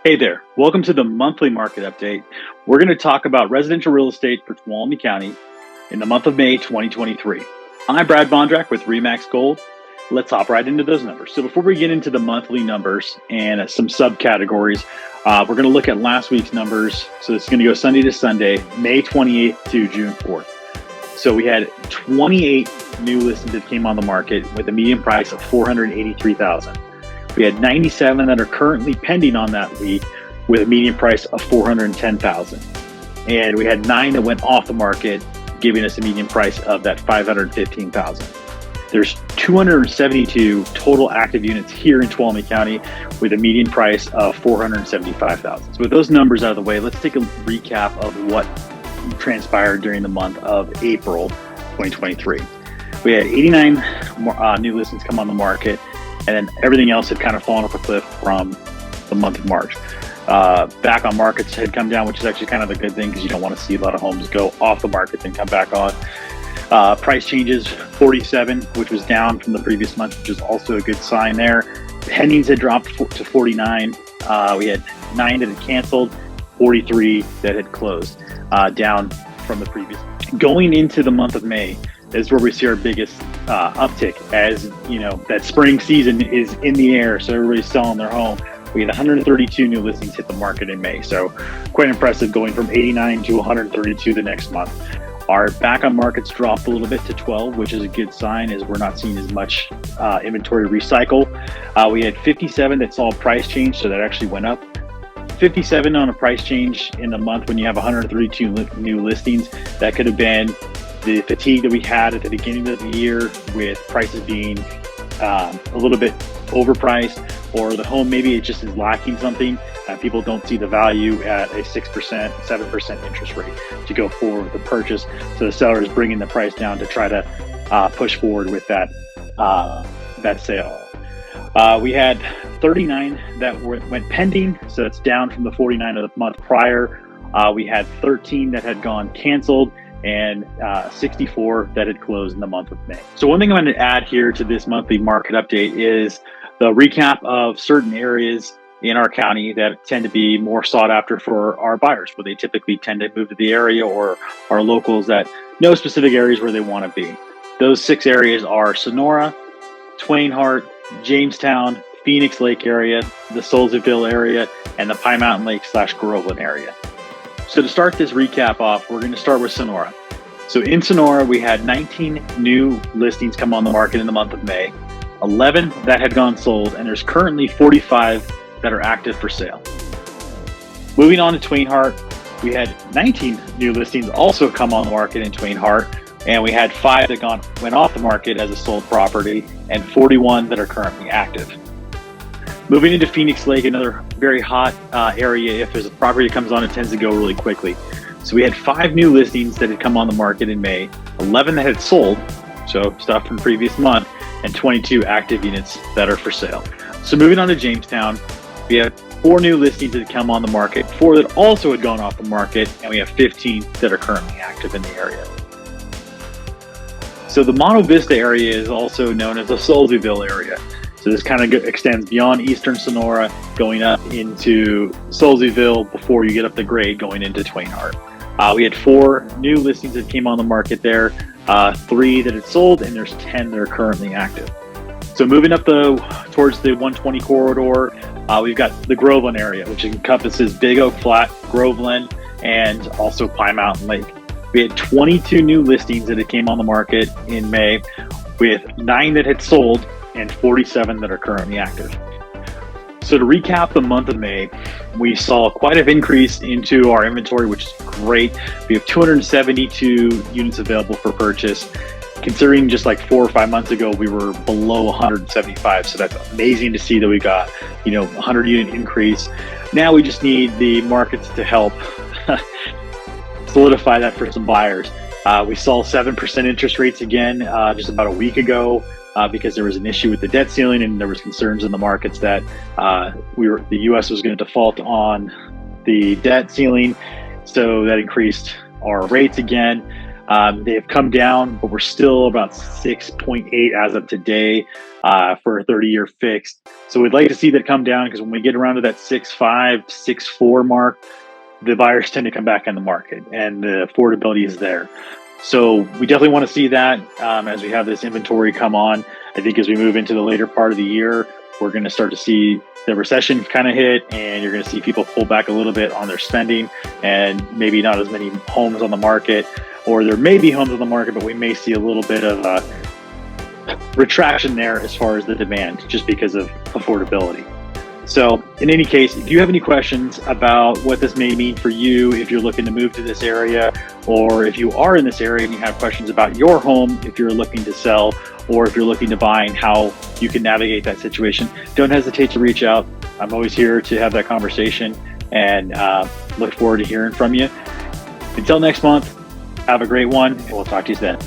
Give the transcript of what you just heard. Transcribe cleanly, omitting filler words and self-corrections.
Hey there, welcome to the monthly market update. We're going to talk about residential real estate for Tuolumne County in the month of May 2023. I'm Brad Bondrak with Remax Gold. Let's hop right into those numbers. So before we get into the monthly numbers and some subcategories, we're going to look at last week's numbers. So it's going to go Sunday to Sunday, May 28th to June 4th. So we had 28 new listings that came on the market with a median price of $483,000. We had 97 that are currently pending on that week with a median price of $410,000. And we had 9 that went off the market, giving us a median price of that $515,000. There's 272 total active units here in Tuolumne County with a median price of $475,000. So with those numbers out of the way, let's take a recap of what transpired during the month of April 2023. We had 89 new listings come on the market, and then everything else had kind of fallen off a cliff from the month of March. Back on markets had come down, which is actually kind of a good thing because you don't want to see a lot of homes go off the market and come back on. Price changes, 47, which was down from the previous month, which is also a good sign there. Pendings had dropped to 49. We had 9 that had canceled, 43 that had closed, down from the previous. Going into the month of May is where we see our biggest uptick, as you know, that spring season is in the air, so everybody's selling their home. We had 132 new listings hit the market in May, so quite impressive, going from 89 to 132 the next month. Our back on markets dropped a little bit to 12, which is a good sign, as we're not seeing as much inventory recycle. We had 57 that saw a price change, so that actually went up. 57 on a price change in the month when you have 132 new listings. That could have been the fatigue that we had at the beginning of the year with prices being a little bit overpriced, or the home maybe it just is lacking something. People don't see the value at a 6%, 7% interest rate to go forward with the purchase. So the seller is bringing the price down to try to push forward with that sale. We had 39 that went pending, so that's down from the 49 of the month prior. We had 13 that had gone canceled, and 64 that had closed in the month of May. So one thing I'm going to add here to this monthly market update is the recap of certain areas in our county that tend to be more sought after for our buyers, where they typically tend to move to the area, or are locals that know specific areas where they want to be. Those 6 areas are Sonora, Twain Harte, Jamestown, Phoenix Lake area, the Solziville area, and the Pine Mountain Lake / Groveland area. So to start this recap off, we're going to start with Sonora. So in Sonora, we had 19 new listings come on the market in the month of May, 11 that had gone sold, and there's currently 45 that are active for sale. Moving on to Twain Harte, we had 19 new listings also come on the market in Twain Harte, and we had 5 that went off the market as a sold property, and 41 that are currently active. Moving into Phoenix Lake, another very hot area. If there's a property that comes on, it tends to go really quickly. So we had 5 new listings that had come on the market in May, 11 that had sold, so stuff from previous month, and 22 active units that are for sale. So moving on to Jamestown, we have 4 new listings that had come on the market, 4 that also had gone off the market, and we have 15 that are currently active in the area. So the Monte Vista area is also known as the Solziville area. So this kind of extends beyond eastern Sonora, going up into Solziville before you get up the grade going into Twain Harte. We had 4 new listings that came on the market there, 3 that had sold, and there's 10 that are currently active. So moving up towards the 120 corridor, we've got the Groveland area, which encompasses Big Oak Flat, Groveland, and also Pine Mountain Lake. We had 22 new listings that came on the market in May, with 9 that had sold and 47 that are currently active. So to recap the month of May, we saw quite an increase into our inventory, which is great. We have 272 units available for purchase. Considering just like 4 or 5 months ago, we were below 175. So that's amazing to see that we got, 100 unit increase. Now we just need the markets to help solidify that for some buyers. We saw 7% interest rates again just about a week ago. Because there was an issue with the debt ceiling, and there was concerns in the markets that the U.S. was going to default on the debt ceiling, so that increased our rates again. They have come down, but we're still about 6.8 as of today for a 30-year fixed. So we'd like to see that come down, because when we get around to that 6.5, 6.4 mark, the buyers tend to come back on the market and the affordability is there. So we definitely want to see that as we have this inventory come on. I think as we move into the later part of the year, we're going to start to see the recession kind of hit, and you're going to see people pull back a little bit on their spending, and maybe not as many homes on the market, or there may be homes on the market, but we may see a little bit of a retraction there as far as the demand, just because of affordability. So in any case, if you have any questions about what this may mean for you, if you're looking to move to this area, or if you are in this area and you have questions about your home, if you're looking to sell, or if you're looking to buy, and how you can navigate that situation, don't hesitate to reach out. I'm always here to have that conversation, and look forward to hearing from you. Until next month, have a great one, and we'll talk to you then.